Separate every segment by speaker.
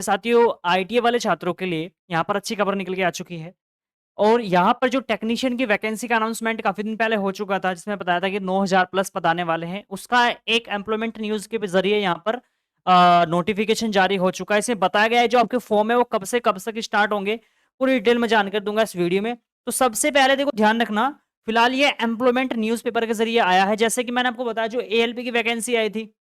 Speaker 1: साथियों आईटीआई वाले छात्रों के लिए यहाँ पर अच्छी खबर निकल के आ चुकी है। और यहाँ पर जो टेक्नीशियन की वैकेंसी का अनाउंसमेंट काफी दिन पहले हो चुका था, जिसमें बताया था कि 9000 प्लस पद आने वाले हैं। उसका एक एम्प्लॉयमेंट न्यूज के जरिए यहाँ पर नोटिफिकेशन जारी हो चुका है। इसमें बताया गया है जो आपके फॉर्म है वो कब से कब तक स्टार्ट होंगे, पूरी डिटेल में जानकारी दूंगा इस वीडियो में। तो सबसे पहले देखो ध्यान रखना, फिलहाल ये एम्प्लॉयमेंट न्यूज़पेपर के जरिए आया है। जैसे कि मैंने आपको बताया जो एएलपी की वैकेंसी आई थी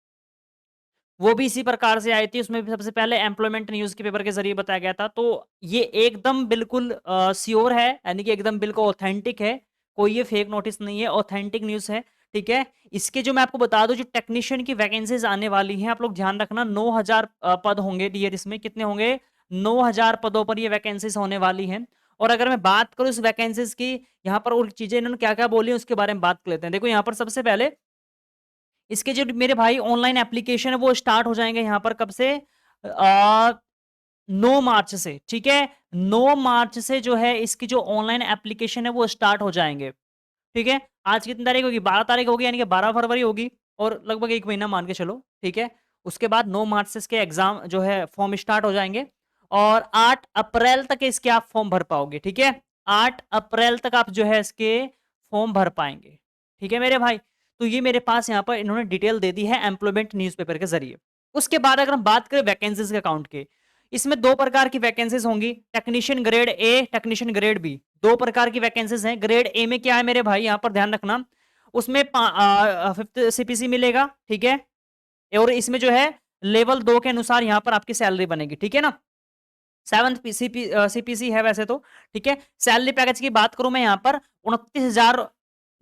Speaker 1: वो भी इसी प्रकार से आई थी। उसमें भी सबसे पहले एम्प्लॉयमेंट न्यूज़ के पेपर के ज़रिए बताया गया था। तो ये एकदम बिल्कुल श्योर है, यानी कि एकदम बिल्कुल ऑथेंटिक है। कोई ये फेक नोटिस नहीं है, ऑथेंटिक न्यूज़ है, ठीक है? इसके जो मैं आपको बता दूँ जो टेक्नीशियन की वैकेंसीज़ आने वाली हैं, आप लोग ध्यान रखना 9000 पद होंगे डियर इसमें। कितने होंगे? 9000 पदों पर ये वैकेंसीज़ होने वाली हैं। और अगर मैं बात करूँ इस वैकेंसीज़ की, यहाँ पर और चीज़ें इन्होंने क्या-क्या बोली हैं उसके बारे में बात कर लेते हैं। देखो यहाँ पर सबसे पहले इसके जो मेरे भाई ऑनलाइन एप्लीकेशन है वो स्टार्ट हो जाएंगे यहाँ पर कब से? 9 मार्च से, ठीक है? 9 मार्च से जो है इसकी जो ऑनलाइन एप्लीकेशन है वो स्टार्ट हो जाएंगे, ठीक है? आज कितनी तारीख होगी? 12 तारीख होगी, यानी कि 12 फरवरी होगी और लगभग 1 महीना मान के चलो, ठीक है? उसके बाद 9 मार्च से इसके एग्जाम जो है फॉर्म स्टार्ट हो जाएंगे और 8 अप्रैल तक इसके आप फॉर्म भर पाओगे, ठीक है? 8 अप्रैल तक आप जो है इसके फॉर्म भर पाएंगे, ठीक है मेरे भाई? तो ये मेरे पास यहाँ पर इन्होंने डिटेल दे दी है एम्प्लॉयमेंट न्यूज़पेपर के ज़रिए। उसके बाद अगर हम बात करें वैकेंसीज़ के काउंट की, इसमें 2 प्रकार की वैकेंसीज़ होंगी, technician grade A, technician grade B. 2 प्रकार की वैकेंसीज़ हैं। ग्रेड ए में क्या है मेरे भाई यहाँ पर ध्यान रखना, उसमें 5th सीपीसी मिलेगा, ठीक है? और इसमें जो है लेवल 2 के अनुसार यहाँ पर आपकी सैलरी बनेगी, ठीक है ना? 7th सीपीसी है वैसे तो, ठीक है? सैलरी पैकेज की बात करूँ मैं यहाँ पर 29,000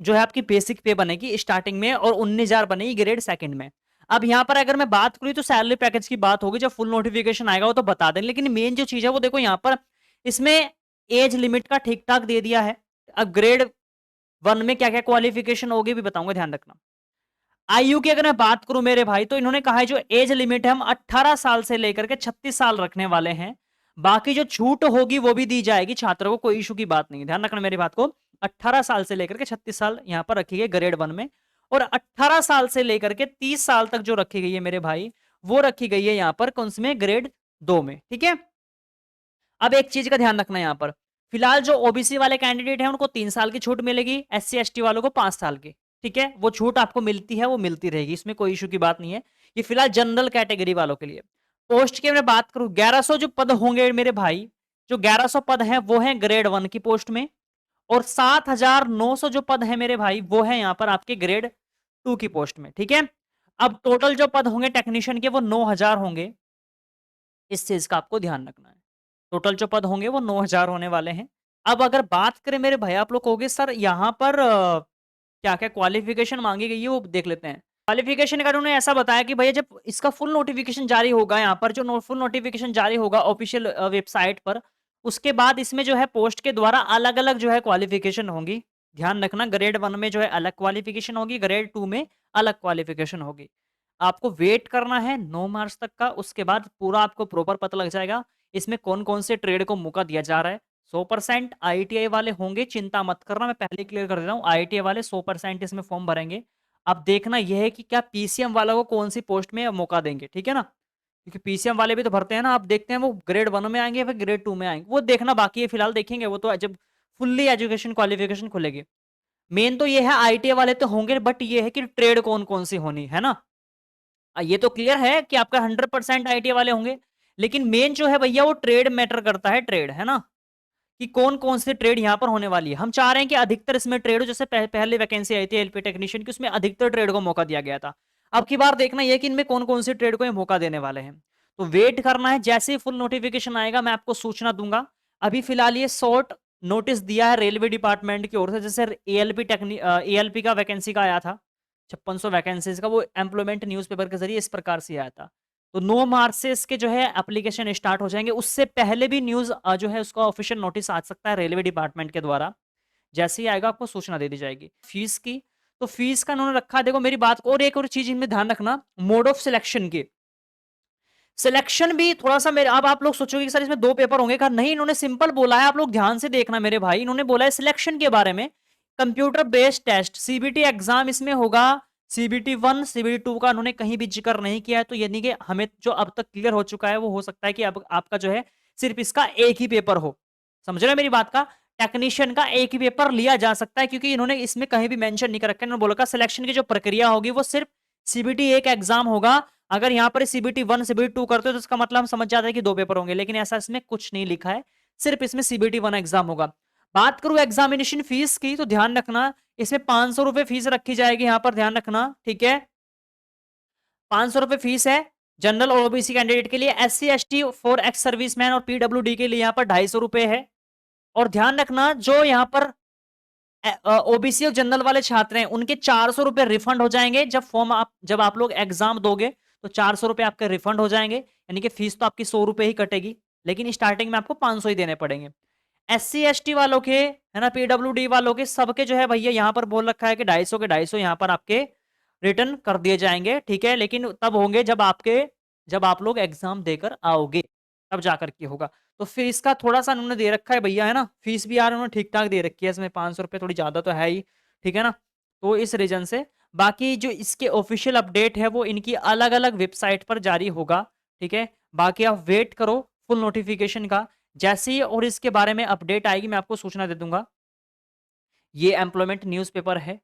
Speaker 1: जो है आपकी बेसिक पे बनेगी स्टार्टिंग में और 19,000 बनेगी ग्रेड सेकंड में। अब यहाँ पर अगर मैं बात करूँ तो सैलरी पैकेज की बात होगी, जब फुल नोटिफिकेशन आएगा वो तो बता देंगे। लेकिन मेन जो चीज़ है वो देखो यहाँ पर इसमें एज लिमिट का ठीक-ठाक दे दिया है। अब ग्रेड 1 में क्या-क्या क्वालिफिकेशन होगी भी बताऊँगा, ध्यान रखना। आयु की अगर मैं बात करूँ मेरे भाई तो इन्होंने कहा है जो एज लिमिट है हम 18 साल से लेकर के 36 साल रखने वाले हैं। बाकी जो छूट होगी वो भी दी जाएगी छात्रों को, कोई इश्यू की बात नहीं है। ध्यान रखना मेरी बात को। 18 साल से लेकर के 36 साल यहाँ पर रखी गई ग्रेड 1 में और 18 साल से लेकर के 30 साल तक जो रखी गई है मेरे भाई, वो रखी गई है यहाँ पर कौन से में? ग्रेड 2 में, ठीक है? अब एक चीज का ध्यान रखना यहाँ पर, फिलहाल जो ओबीसी वाले कैंडिडेट हैं उनको 3 साल की छूट मिलेगी, एससी एसटी वालों को 5 साल की, ठीक है? वो छूट आपको मिलती है, वो मिलती रहेगी, इसमें कोई इशू की बात नहीं है। ये फिलहाल जनरल कैटेगरी वालों के लिए। पोस्ट की मैं बात करूं, 1100 जो पद होंगे मेरे भाई, जो 1100 पद हैं वो हैं ग्रेड 1 की पोस्ट में और 7,900 जो पद है मेरे भाई वो है यहाँ पर आपके ग्रेड 2 की पोस्ट में, ठीक है? अब टोटल जो पद होंगे टेक्नीशियन के वो 9,000 होंगे। इस चीज का आपको ध्यान रखना है। टोटल जो पद होंगे वो 9,000 होने वाले हैं। अब अगर बात करें मेरे भाई, आप लोग कहोगे सर यहाँ पर क्या-क्या क्वालिफ़िकेशन माँगी गई है वो देख लेते हैं। क्वालिफ़िकेशन का उन्होंने ऐसा बताया कि भैया जब इसका फुल नोटिफ़िकेशन जारी होगा, यहाँ पर जो फुल नोटिफ़िकेशन जारी होगा ऑफ़िशियल वेबसाइट पर, उसके बाद इसमें जो है पोस्ट के द्वारा अलग-अलग जो है क्वालिफ़िकेशन होंगी। ध्यान रखना ग्रेड 1 में जो है अलग क्वालिफ़िकेशन होगी, ग्रेड 2 में अलग क्वालिफ़िकेशन होगी। आपको वेट करना है 9 मार्च तक का, उसके बाद पूरा आपको प्रॉपर पता लग जाएगा इसमें कौन-कौन से ट्रेड को मौका दिया जा रहा है। 100% आईटीआई वाले होंगे, चिंता मत करना, मैं पहले क्लियर कर दे रहा हूँ, आईटीआई वाले 100% इसमें फॉर्म भरेंगे। अब देखना यह है कि क्या पीसीएम वाला को कौन-सी पोस्ट में मौका देंगे, ठीक है ना? क्योंकि पीसीएम वाले भी तो भरते हैं ना, अब देखते हैं वो ग्रेड 1 में आएँगे या फिर ग्रेड 2 में आएँगे, वो देखना बाकी है, फिलहाल देखेंगे वो तो जब फुल्ली एजुकेशन क्वालिफिकेशन खुलेगी। मेन तो ये है आईटीआई वाले तो होंगे, बट ये है कि ट्रेड कौन-कौन सी होनी है ना? ये तो क्लियर है कि आपका 100% आईटीआई वाले होंगे, लेकिन मेन जो है भैया वो ट्रेड मैटर करता है, ट्रेड, है ना? कि कौन-कौन से ट्रेड यहाँ पर होने वाली है। हम चाह रहे हैं कि अधिकतर इसमें ट्रेड हो, जैसे पहले वैकेंसी आई थी एलपी टेक्नीशियन की, उसमें अधिकतर ट्रेड को मौका दिया गया था। अब की बार देखना ये है कि इनमें कौन-कौन से ट्रेड को ये मौका देने वाले हैं। तो वेट करना है, जैसे ही फुल नोटिफिकेशन आएगा मैं आपको सूचना दूँगा। अभी फिलहाल ये शॉर्ट नोटिस दिया है रेलवे डिपार्टमेंट की ओर से, जैसे एएलपी का वैकेंसी का आया था, 5600 वैकेंसीज़ का, वो एम्प्लॉयमेंट न्यूज़पेपर के ज़रिए इस प्रकार से आया था। तो 9 मार्च से इसके जो है एप्लीकेशन स्टार्ट हो जाएँगे। उससे पहले भी न्यूज़ जो है उसका ऑफिशियल नोटिस आ सकता है रेलवे डिपार्टमेंट के द्वारा। जैसे ही आएगा आपको सूचना दे दी जाएगी। फीस की, तो फीस का उन्होंने रखा है, देखो मेरी बात को, और एक और चीज़ इनमें ध्यान रखना, मोड ऑफ सिलेक्शन की। सिलेक्शन भी थोड़ा-सा मेरे, अब आप लोग सोचोगे कि सर इसमें 2 पेपर होंगे, कहा नहीं, इन्होंने सिंपल बोला है, आप लोग ध्यान से देखना मेरे भाई। इन्होंने बोला है सिलेक्शन के बारे में, computer based test CBT exam इसमें होगा सीबीटी 1, सीबीटी 2 का उन्होंने कहीं भी जिक्र नहीं किया है, तो यानी कि हमें जो अब तक क्लियर हो चुका है वो हो सकता है कि अब आपका जो है सिर्फ इसका एक ही पेपर हो। समझ रहे हो मेरी बात का? टेक्नीशियन का एक ही पेपर लिया जा सकता है, क्योंकि इन्होंने इसमें कहीं भी मेंशन नहीं कर रखा है। इन्होंने बोला सिलेक्शन की जो प्रक्रिया होगी वो सिर्फ सीबीटी एक एग्जाम होगा। अगर यहाँ पर सीबीटी 1, सीबीटी 2 करते हो तो इसका मतलब हम समझ जाते हैं कि 2 पेपर होंगे, लेकिन ऐसा इसमें कुछ नहीं लिखा है, सिर्फ इसमें सीबीटी 1 एग्जाम होगा। बात करूं एग्जामिनेशन फीस की, तो ध्यान रखना इसमें 500 रुपए फीस रखी जाएगी, यहां पर ध्यान रखना, ठीक है। 500 रुपए फीस है जनरल और ओबीसी कैंडिडेट के लिए। SC ST for ex serviceman और पीडब्ल्यूडी के लिए यहाँ पर 250 रुपए है। और ध्यान रखना जो यहाँ पर ओबीसी और जनरल वाले छात्र हैं उनके 400 रुपए रिफंड हो जाएंगे जब आप लोग एग्जाम दोगे, तो 400 रुपए आपके रिफंड हो जाएंगे, यानी कि फीस तो आपकी 100 रुपए ही कटेगी, लेकिन स्टार्टिंग में आपको 500 ही देने पड़ेंगे। एससी एसटी वालों के, है ना, पीडब्ल्यूडी वालों के, सबके जो है भैया यहाँ पर बोल रखा है कि 250 के 250 यहाँ पर आपके रिटर्न कर दिए जाएंगे, ठीक है। लेकिन तब होंगे जब आप लोग एग्जाम देकर आओगे, तब जाकर के होगा। तो फिर इसका थोड़ा सा उन्होंने दे रखा है भैया, है ना, फीस भी यार उन्होंने ठीक ठाक दे रखी है, इसमें 500 रुपये थोड़ी ज्यादा तो है ही, ठीक है ना। तो इस रीजन से बाकी जो इसके ऑफिशियल अपडेट है वो इनकी अलग अलग वेबसाइट पर जारी होगा, ठीक है। बाकी आप वेट करो फुल नोटिफिकेशन का, जैसे ही और इसके बारे में अपडेट आएगी मैं आपको सूचना दे दूंगा। ये एम्प्लॉयमेंट न्यूज़पेपर है,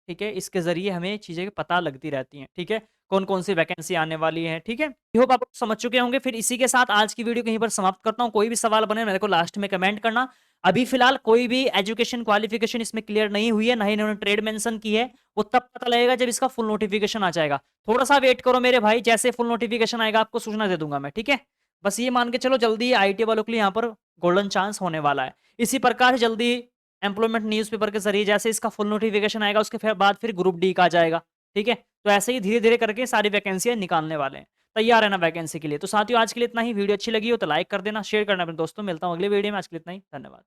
Speaker 1: ठीक है, इसके जरिए हमें चीजें पता लगती रहती हैं, ठीक है, कौन कौन सी वैकेंसी आने वाली है, ठीक है। आई होप आप समझ चुके होंगे। फिर इसी के साथ आज की वीडियो कहीं पर समाप्त करता हूं। कोई भी सवाल बने मेरे को लास्ट में कमेंट करना। अभी फिलहाल कोई भी एजुकेशन क्वालिफिकेशन इसमें क्लियर नहीं हुई है, ना ही इन्होंने ट्रेड मेंशन की है, वो तब पता लगेगा जब इसका फुल नोटिफिकेशन आ जाएगा। थोड़ा सा वेट करो मेरे भाई, जैसे फुल नोटिफिकेशन आएगा आपको सूचना दे दूंगा मैं, ठीक है। बस ये मान के चलो जल्दी आईटी वालों के लिए यहाँ पर गोल्डन चांस होने वाला है। इसी प्रकार से जल्दी एम्प्लॉयमेंट न्यूज़पेपर के जरिए जैसे इसका फुल नोटिफिकेशन आएगा उसके फिर बाद फिर ग्रुप डी का आ जाएगा, ठीक है। तो ऐसे ही धीरे धीरे करके सारी वैकेंसियां निकालने वाले हैं। तैयार है ना वैकेंसी के लिए। तो साथियों आज के लिए इतना ही। वीडियो अच्छी लगी हो तो लाइक कर देना, शेयर करना अपने दोस्तों। मिलता हूँ अगले वीडियो में। आज के लिए इतना ही। धन्यवाद।